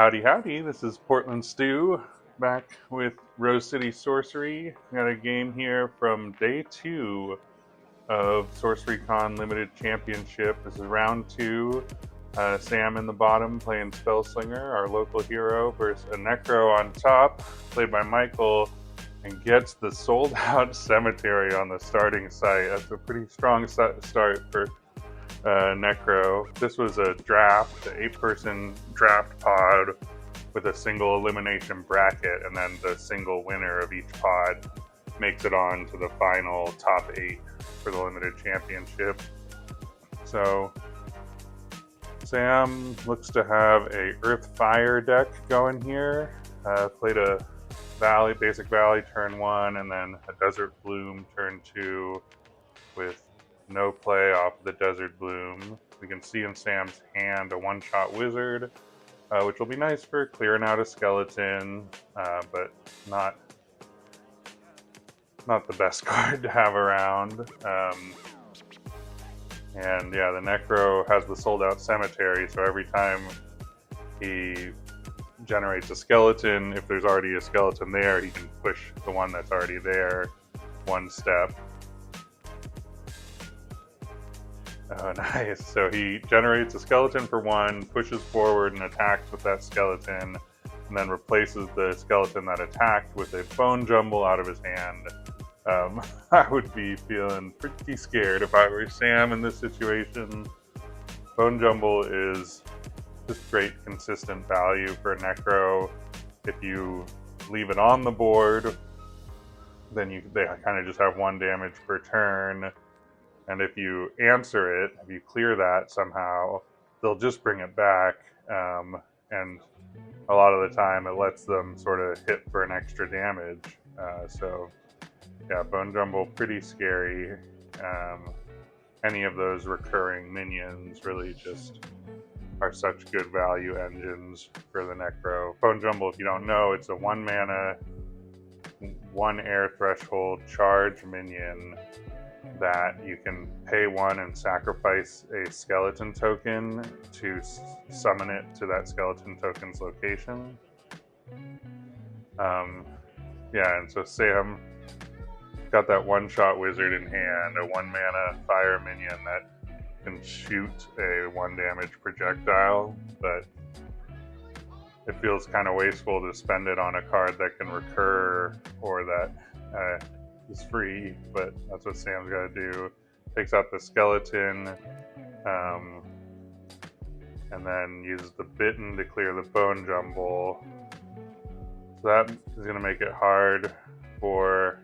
Howdy, howdy. This is Portland Stew back with Rose City Sorcery. We got a game here from day 2 of SorceryCon Limited Championship. This is round 2. Sam in the bottom playing Spellslinger, our local hero, versus a Necro on top, played by Michael, and gets the sold out cemetery on the starting site. That's a pretty strong start for Necro. This was a draft, an 8-person draft pod with a single elimination bracket, and then the single winner of each pod makes it on to the final top 8 for the limited championship. So Sam looks to have a Earth Fire deck going here. Played a Basic Valley turn 1, and then a Desert Bloom turn 2 with no play off the Desert Bloom. We can see in Sam's hand a one-shot wizard, which will be nice for clearing out a skeleton, but not the best card to have around. And yeah, the Necro has the sold out cemetery, so every time he generates a skeleton, if there's already a skeleton there, he can push the one that's already there one step. Oh, nice. So he generates a skeleton for 1, pushes forward and attacks with that skeleton, and then replaces the skeleton that attacked with a bone jumble out of his hand. I would be feeling pretty scared if I were Sam in this situation. Bone jumble is just great consistent value for a Necro. If you leave it on the board, then they kind of just have 1 damage per turn. And if you answer it, if you clear that somehow, they'll just bring it back. And a lot of the time it lets them sort of hit for an extra damage. So yeah, Bone Jumble, pretty scary. Any of those recurring minions really just are such good value engines for the Necro. Bone Jumble, if you don't know, it's a 1 mana, 1 air threshold charge minion that you can pay 1 and sacrifice a skeleton token to summon it to that skeleton token's location. Yeah, and so Sam got that one-shot wizard in hand, a 1 mana fire minion that can shoot a 1 damage projectile, but it feels kind of wasteful to spend it on a card that can recur or that is free, but that's what Sam's got to do. Takes out the skeleton, and then uses the Bitten to clear the Bone Jumble. So that is going to make it hard for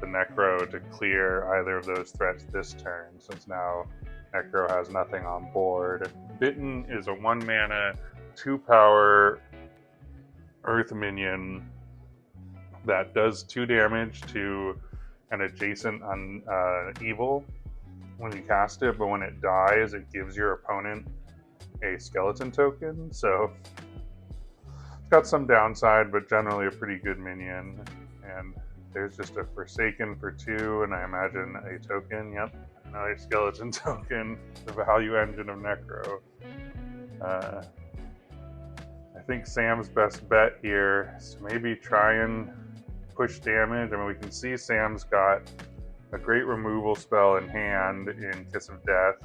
the Necro to clear either of those threats this turn, since now Necro has nothing on board. Bitten is a 1 mana, 2 power Earth minion that does 2 damage to an adjacent evil when you cast it, but when it dies, it gives your opponent a skeleton token. So it's got some downside, but generally a pretty good minion. And there's just a Forsaken for 2, and I imagine a token. Yep, another skeleton token, the value engine of Necro. I think Sam's best bet here is to maybe try and push damage. I mean, we can see Sam's got a great removal spell in hand in Kiss of Death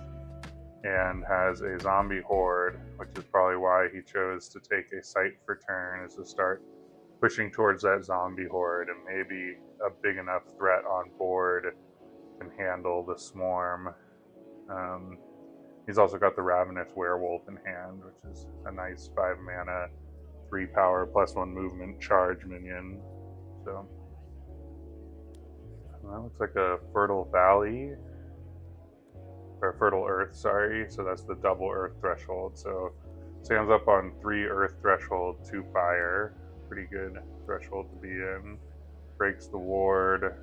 and has a zombie horde, which is probably why he chose to take a sight for turn, is to start pushing towards that zombie horde, and maybe a big enough threat on board can handle the swarm. He's also got the Ravenous Werewolf in hand, which is a nice 5 mana, 3 power, +1 movement charge minion. So that looks like a Fertile Valley, or Fertile Earth, sorry. So that's the double Earth threshold. So Sam's up on 3 Earth threshold, 2 fire. Pretty good threshold to be in. Breaks the ward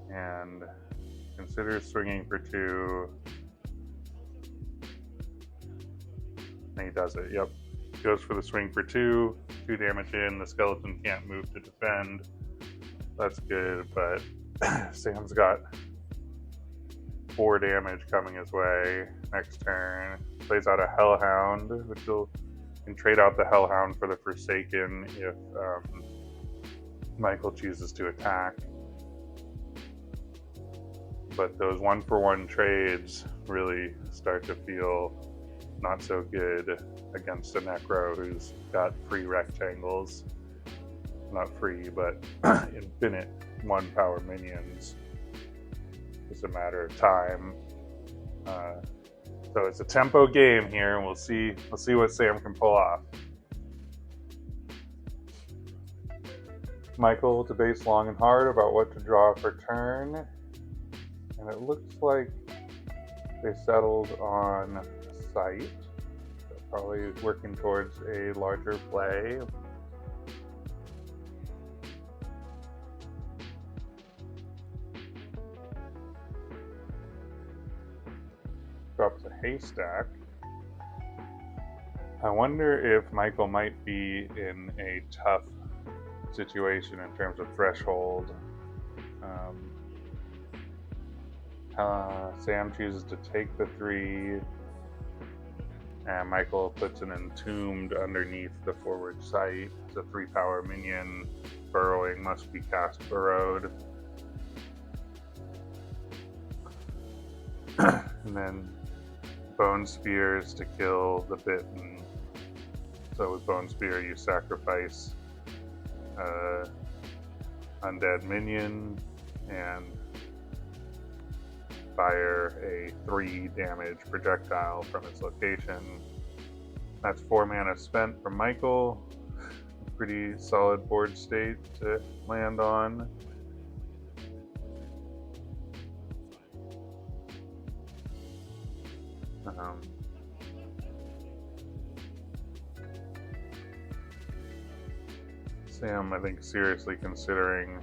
and considers swinging for 2. And he does it. Yep. Goes for the swing for 2. 2 damage in. The skeleton can't move to defend. That's good, but Sam's got 4 damage coming his way next turn. Plays out a Hellhound, which will can trade out the Hellhound for the Forsaken if Michael chooses to attack. But those 1-for-1 trades really start to feel not so good against a Necro who's got free rectangles. Not free, but infinite 1-power minions. It's a matter of time. So it's a tempo game here, and we'll see what Sam can pull off. Michael debates long and hard about what to draw for turn, and it looks like they settled on sight. So probably working towards a larger play. Drops a haystack. I wonder if Michael might be in a tough situation in terms of threshold. Sam chooses to take the 3, and Michael puts an Entombed underneath the forward sight. It's a 3-power minion. Burrowing must be cast burrowed. And then Bone Spears to kill the Bitten. So with Bone Spear, you sacrifice undead minion and fire a 3 damage projectile from its location. That's 4 mana spent from Michael. Pretty solid board state to land on. Sam, I think, seriously considering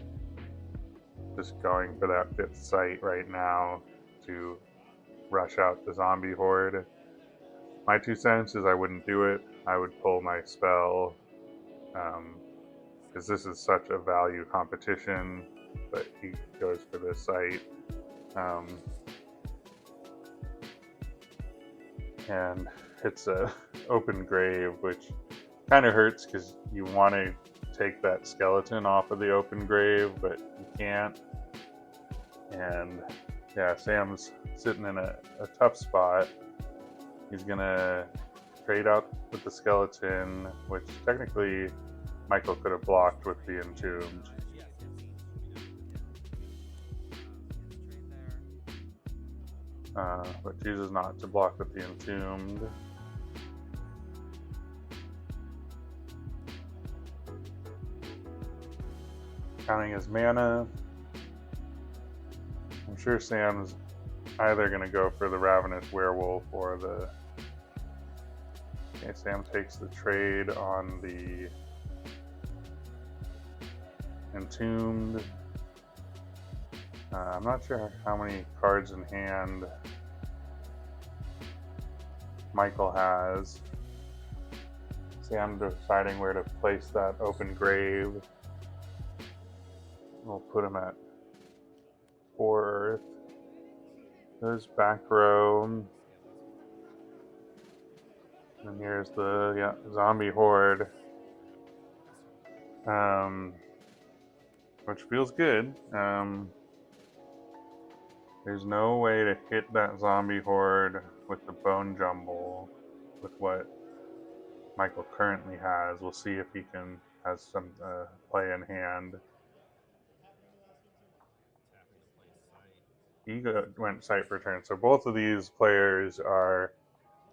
just going for that 5th site right now to rush out the zombie horde. My 2 cents is I wouldn't do it. I would pull my spell, because this is such a value competition, but he goes for this site. And it's a open grave, which kind of hurts because you want to take that skeleton off of the open grave, but you can't. And yeah, Sam's sitting in a tough spot. He's gonna trade out with the skeleton, which technically Michael could have blocked with the Entombed. But chooses not to block with the Entombed. Counting his mana. I'm sure Sam's either going to go for the Ravenous Werewolf or the... Okay, Sam takes the trade on the Entombed. I'm not sure how many cards in hand Michael has. Sam deciding where to place that open grave. We'll put him at 4 Earth. There's back row. And here's the zombie horde. Which feels good. There's no way to hit that zombie horde with the bone jumble with what Michael currently has. We'll see if he has some play in hand. He went site for turn, so both of these players are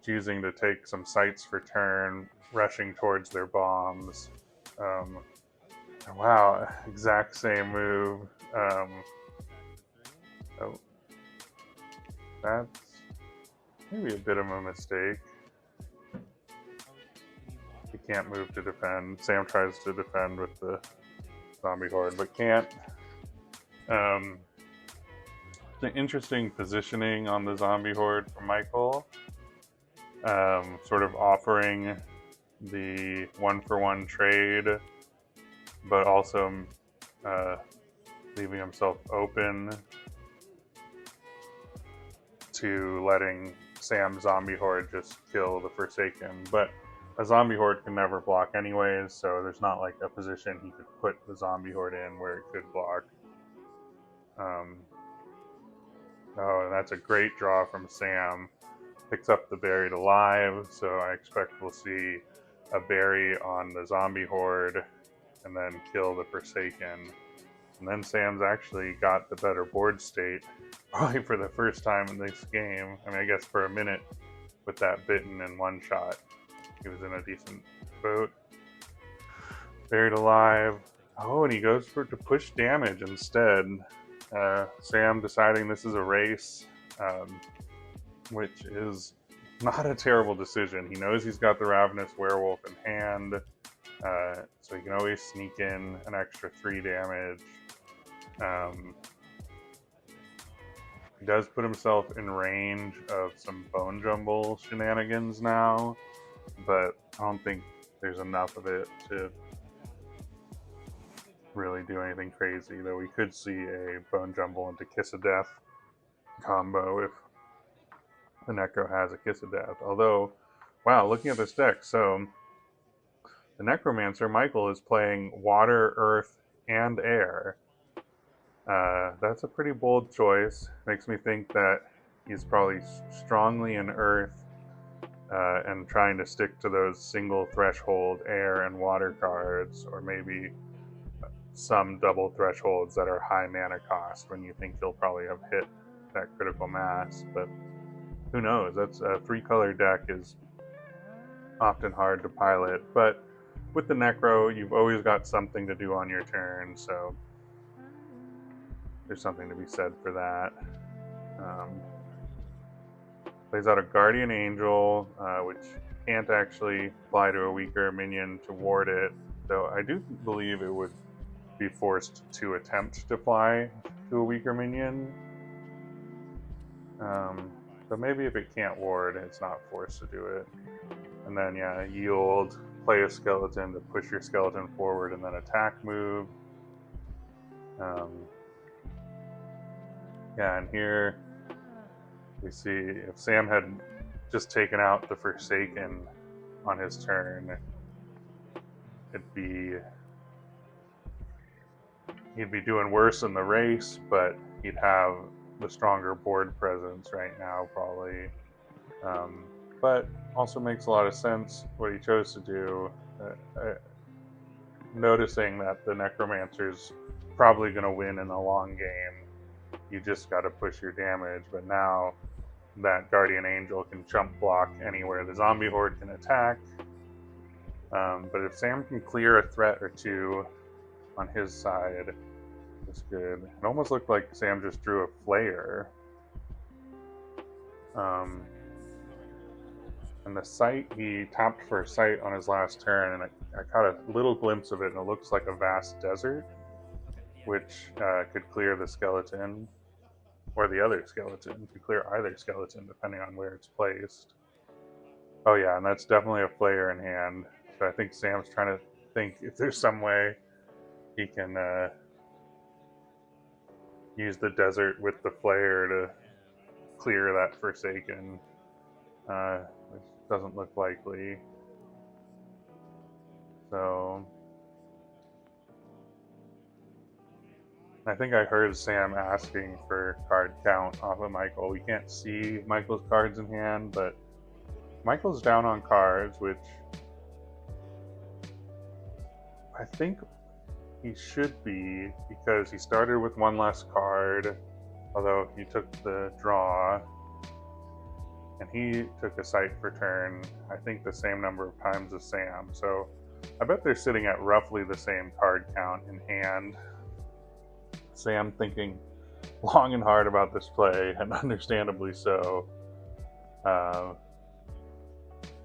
choosing to take some sites for turn, rushing towards their bombs. Wow, exact same move. Oh, that's maybe a bit of a mistake. He can't move to defend. Sam tries to defend with the zombie horde, but can't. It's an interesting positioning on the zombie horde for Michael. Sort of offering the 1-for-1 trade, but also leaving himself open to letting Sam's zombie horde just kill the Forsaken. But a zombie horde can never block anyways, so there's not like a position he could put the zombie horde in where it could block. Oh, and that's a great draw from Sam. Picks up the buried alive, so I expect we'll see a berry on the zombie horde and then kill the Forsaken. And then Sam's actually got the better board state, probably for the first time in this game. I mean, I guess for a minute with that bitten and one shot, he was in a decent boat. Buried alive. Oh, and he goes for to push damage instead. Sam deciding this is a race, which is not a terrible decision. He knows he's got the Ravenous Werewolf in hand, so he can always sneak in an extra 3 damage. He does put himself in range of some Bone Jumble shenanigans now, but I don't think there's enough of it to really do anything crazy, though we could see a Bone Jumble into Kiss of Death combo if the Necro has a Kiss of Death. Although, wow, looking at this deck, so the Necromancer, Michael, is playing Water, Earth, and Air. That's a pretty bold choice. Makes me think that he's probably strongly in Earth and trying to stick to those single threshold Air and Water cards, or maybe some double thresholds that are high mana cost when you think he'll probably have hit that critical mass. But who knows? That's a 3-color deck is often hard to pilot, but with the Necro, you've always got something to do on your turn, so there's something to be said for that. Plays out a Guardian Angel, which can't actually fly to a weaker minion to ward it, though I do believe it would be forced to attempt to fly to a weaker minion. But maybe if it can't ward, it's not forced to do it. And then, yeah, yield, play a skeleton to push your skeleton forward, and then attack move. Yeah, and here we see if Sam had just taken out the Forsaken on his turn, he'd be doing worse in the race, but he'd have the stronger board presence right now, probably. But also makes a lot of sense what he chose to do. Noticing that the Necromancer's probably going to win in the long game, you just got to push your damage. But now that Guardian Angel can jump block anywhere the zombie horde can attack. But if Sam can clear a threat or two on his side, it's good. It almost looked like Sam just drew a Flayer. And the sight, he tapped for a sight on his last turn, and I caught a little glimpse of it, and it looks like a vast desert, which could clear the skeleton, or the other skeleton. Could clear either skeleton, depending on where it's placed. Oh yeah, and that's definitely a Flayer in hand. So I think Sam's trying to think if there's some way he can use the desert with the Flayer to clear that Forsaken. Which doesn't look likely. So I think I heard Sam asking for card count off of Michael. We can't see Michael's cards in hand, but Michael's down on cards, which I think he should be, because he started with one less card, although he took the draw, and he took a sight for turn, I think the same number of times as Sam. So I bet they're sitting at roughly the same card count in hand. Sam thinking long and hard about this play, and understandably so. I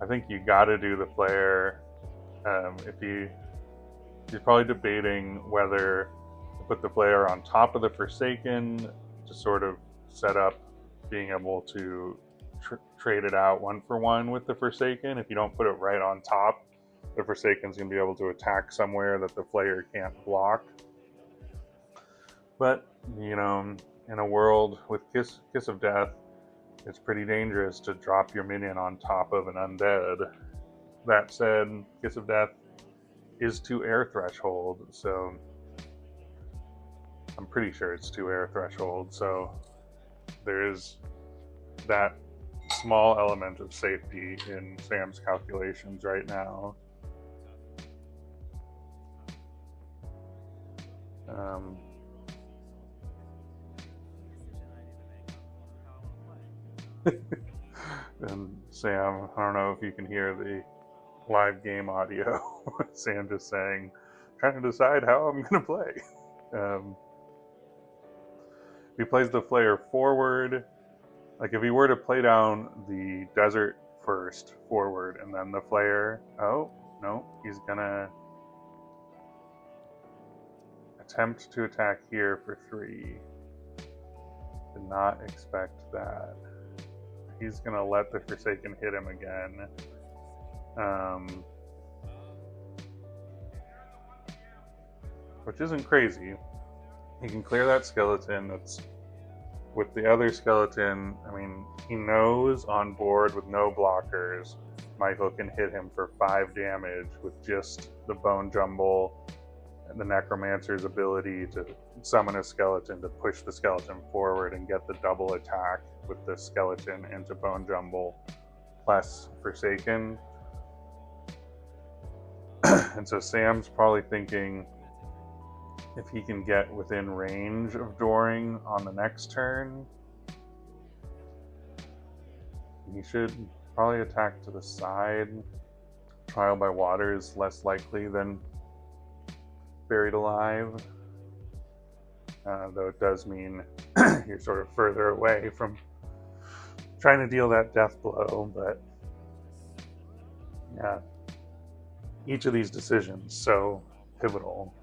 think you got to do the Flayer. He's probably debating whether to put the Flayer on top of the Forsaken to sort of set up being able to trade it out 1-for-1 with the Forsaken. If you don't put it right on top, the Forsaken's going to be able to attack somewhere that the Flayer can't block. But, you know, in a world with Kiss of Death, it's pretty dangerous to drop your minion on top of an undead. that said, Kiss of Death is 2 air threshold, so I'm pretty sure it's 2 air threshold, so there is that small element of safety in Sam's calculations right now. And Sam, I don't know if you can hear the live game audio. Sam just saying, trying to decide how I'm going to play. He plays the Flayer forward. Like if he were to play down the desert first forward and then the Flayer, oh, no, he's going to attempt to attack here for 3. Did not expect that. He's going to let the Forsaken hit him again. Which isn't crazy. He can clear that skeleton. That's with the other skeleton. I mean, he knows on board with no blockers, Michael can hit him for 5 damage with just the Bone Jumble and the Necromancer's ability to summon a skeleton to push the skeleton forward and get the double attack with the skeleton into Bone Jumble plus Forsaken. And so Sam's probably thinking if he can get within range of Doring on the next turn, he should probably attack to the side. Trial by Water is less likely than Buried Alive, though it does mean you're sort of further away from trying to deal that death blow. But yeah, each of these decisions so pivotal,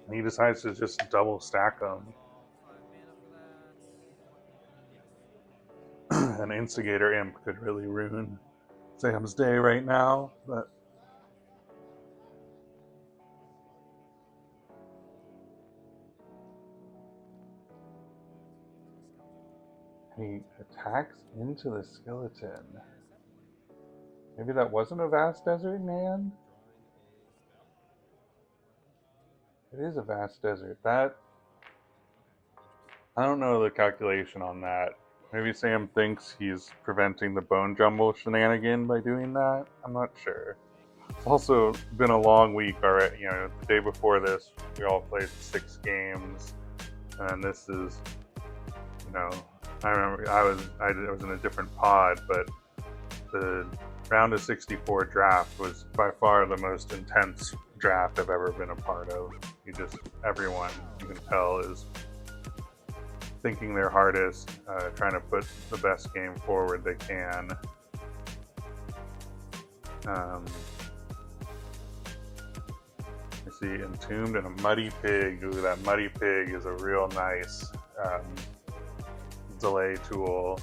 and he decides to just double stack them. An Instigator Imp could really ruin Sam's day right now, but he attacks into the skeleton. Maybe that wasn't a Vast Desert Man? It is a Vast Desert. That, I don't know the calculation on that. Maybe Sam thinks he's preventing the Bone Jumble shenanigan by doing that. I'm not sure. It's also been a long week already. You know, the day before this, we all played 6 games, and this is, you know, I remember I was in a different pod, but the round of 64 draft was by far the most intense draft I've ever been a part of. Everyone, you can tell, is thinking their hardest, trying to put the best game forward they can. You see Entombed and a Muddy Pig. Ooh, that Muddy Pig is a real nice delay tool.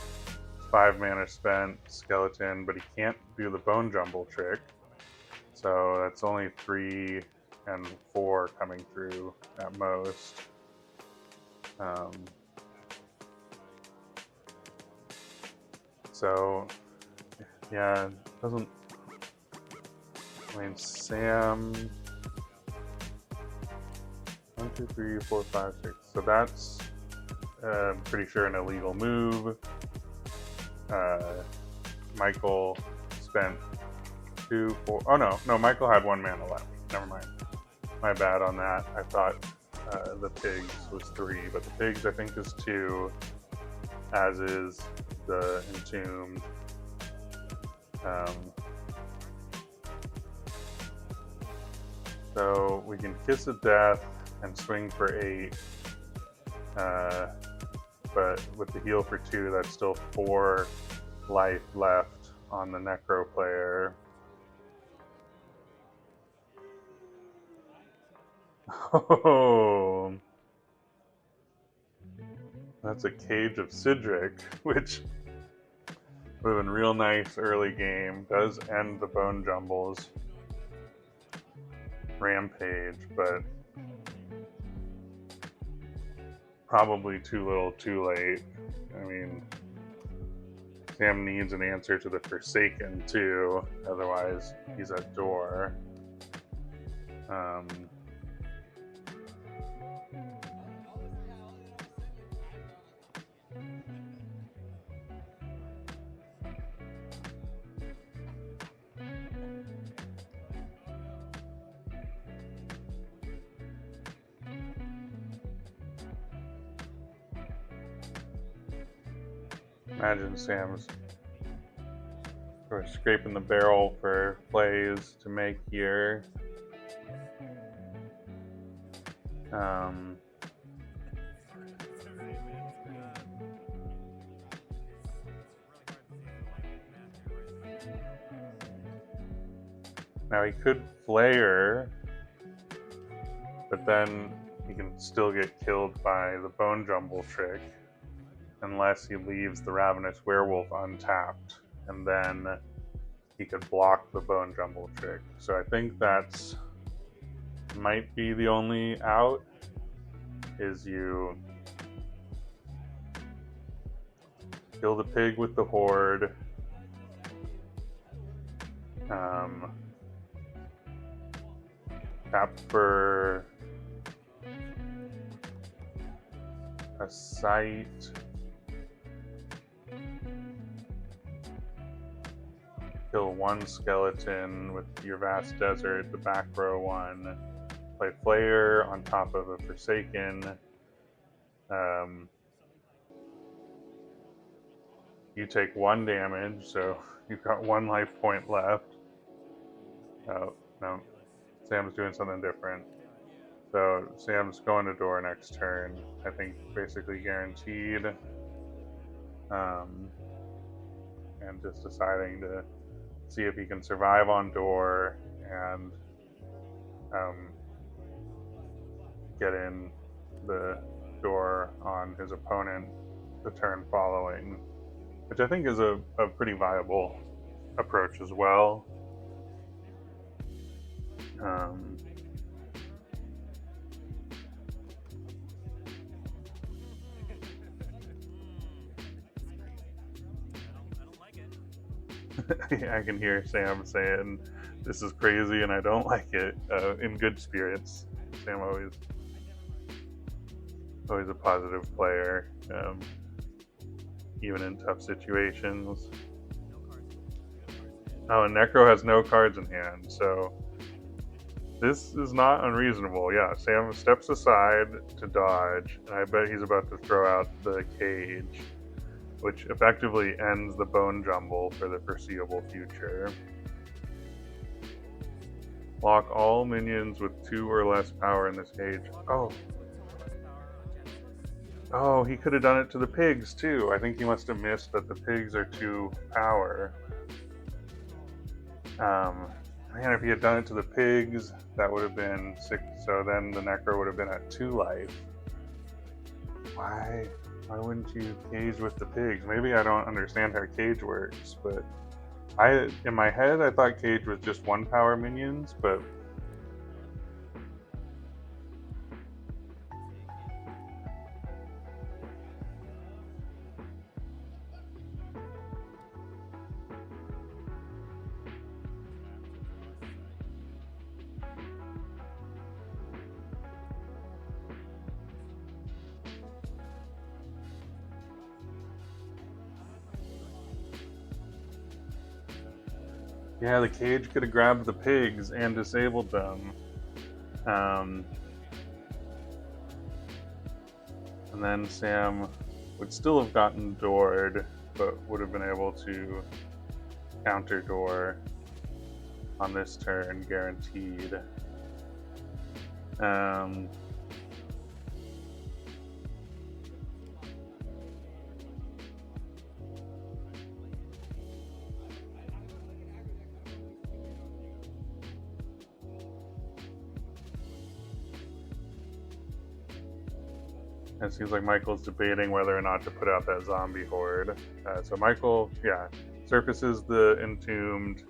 5 mana spent, skeleton, but he can't do the Bone Jumble trick. So that's only 3 and 4 coming through at most. So, yeah, it doesn't. I mean, Sam. 1, 2, 3, 4, 5, 6. So that's, I'm pretty sure, an illegal move. Michael spent 2, 4. Oh no, Michael had 1 mana left. Never mind. My bad on that. I thought the pigs was 3, but the pigs I think is 2, as is the Entombed. So we can Kiss of Death and swing for 8, but with the heal for 2, that's still 4 life left on the Necro player. Oh, that's a Cage of Sidric, which would have been real nice early game. Does end the Bone Jumbles rampage, but probably too little too late. I mean, Sam needs an answer to the Forsaken too, otherwise he's at door. Imagine Sam's sort of scraping the barrel for plays to make here. Now he could flare, but then he can still get killed by the bone jumble trick unless he leaves the Ravenous Werewolf untapped, and then he could block the bone jumble trick. So I think that's might be the only out, is you kill the pig with the horde, tap for a sight, kill one skeleton with your Vast Desert, the back row one, play Flayer on top of a Forsaken. You take 1 damage, so you've got 1 life point left. Oh, no. Sam's doing something different. So Sam's going to door next turn. I think basically guaranteed. And just deciding to see if he can survive on door and get in the door on his opponent the turn following, which I think is a pretty viable approach as well. I can hear Sam saying, "This is crazy and I don't like it," in good spirits. Sam always a positive player, even in tough situations. Oh, and Necro has no cards in hand, so this is not unreasonable. Yeah, Sam steps aside to dodge, and I bet he's about to throw out the cage, which effectively ends the bone jumble for the foreseeable future. Lock all minions with 2 or less power in this cage. Oh, he could have done it to the pigs too. I think he must have missed that the pigs are 2 power. Man, if he had done it to the pigs, that would have been 6. So then the Necro would have been at 2 life. Why wouldn't you cage with the pigs? Maybe I don't understand how cage works, but in my head I thought cage was just 1 power minions, but yeah, the cage could have grabbed the pigs and disabled them. And then Sam would still have gotten doored, but would have been able to counter door on this turn, guaranteed. It seems like Michael's debating whether or not to put out that zombie horde. So Michael, surfaces the Entombed,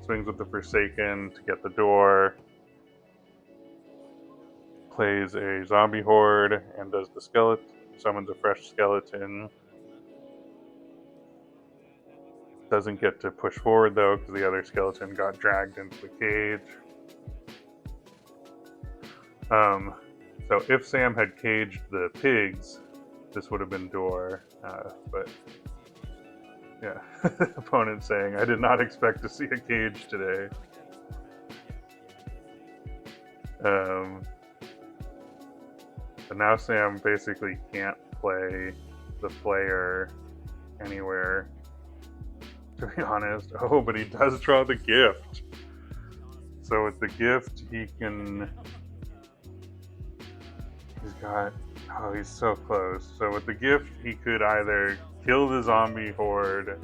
swings with the Forsaken to get the door, plays a zombie horde, and does the skeleton, summons a fresh skeleton. Doesn't get to push forward though because the other skeleton got dragged into the cage. So if Sam had caged the pigs, this would have been door, but yeah, opponent saying, I did not expect to see a cage today. But now Sam basically can't play the player anywhere, to be honest. Oh, but he does draw the gift. So with the gift, he's got, oh, he's so close. So with the gift, he could either kill the zombie horde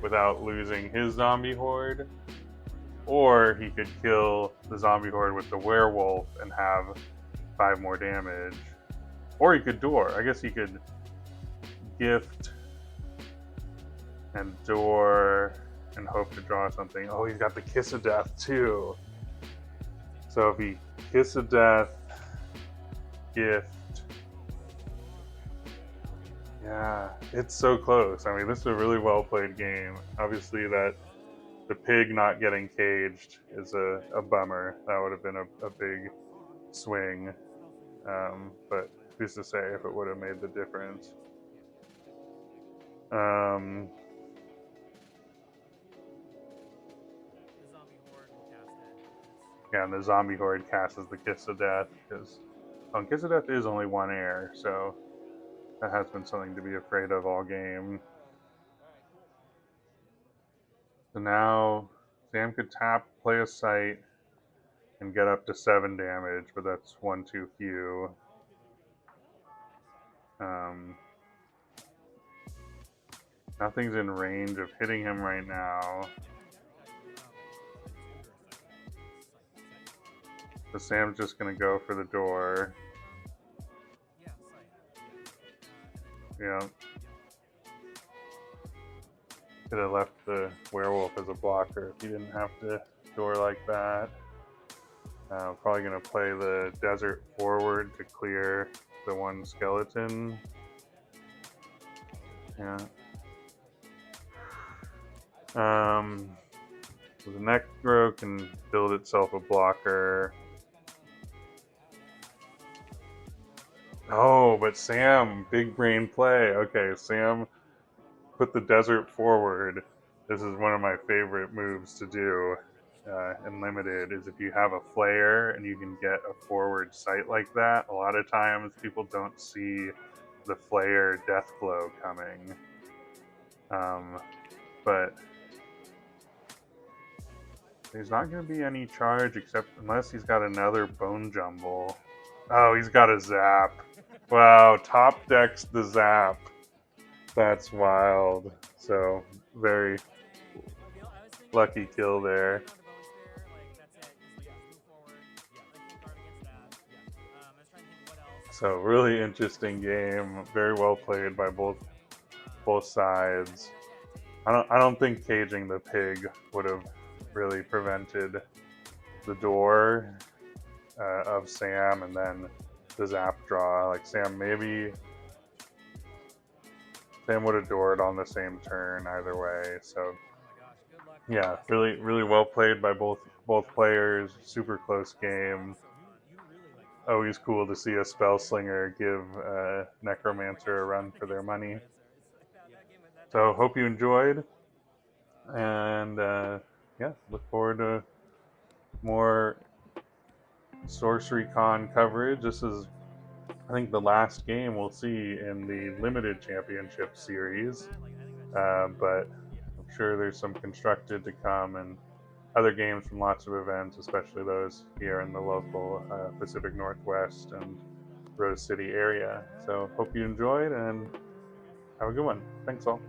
without losing his zombie horde, or he could kill the zombie horde with the werewolf and have 5 more damage. Or he could door. I guess he could gift and door and hope to draw something. Oh, he's got the Kiss of Death too. So if he Kiss of Death, gift. Yeah, it's so close. I mean, this is a really well played game. Obviously, that the pig not getting caged is a bummer. That would have been a big swing. But who's to say if it would have made the difference? Yeah, and the zombie horde casts the Kiss of Death because Kiss of Death is only 1 air, so that has been something to be afraid of all game. So now Sam could tap, play a sight, and get up to 7 damage, but that's 1 too few. Nothing's in range of hitting him right now. So Sam's just going to go for the door. Yeah. Could have left the werewolf as a blocker if he didn't have to door like that. Probably going to play the desert forward to clear the 1 skeleton. Yeah. So the Necro can build itself a blocker. Oh, but Sam, big brain play. Okay, Sam put the desert forward. This is one of my favorite moves to do in Limited, is if you have a flare and you can get a forward sight like that, a lot of times people don't see the flare death blow coming. But there's not going to be any charge except unless he's got another bone jumble. Oh, he's got a zap. Wow, top decks the zap. That's wild. So, very lucky kill there. So, really interesting game. Very well played by both sides. I don't think caging the pig would have really prevented the door of Sam and then the zap draw. Like Sam would have doored on the same turn either way. So yeah, really well played by both players. Super close game. Always cool to see a spell slinger give Necromancer a run for their money. So hope you enjoyed, and yeah, look forward to more SorceryCon coverage. This is, I think, the last game we'll see in the Limited Championship series, but I'm sure there's some Constructed to come and other games from lots of events, especially those here in the local Pacific Northwest and Rose City area. So hope you enjoyed and have a good one. Thanks all.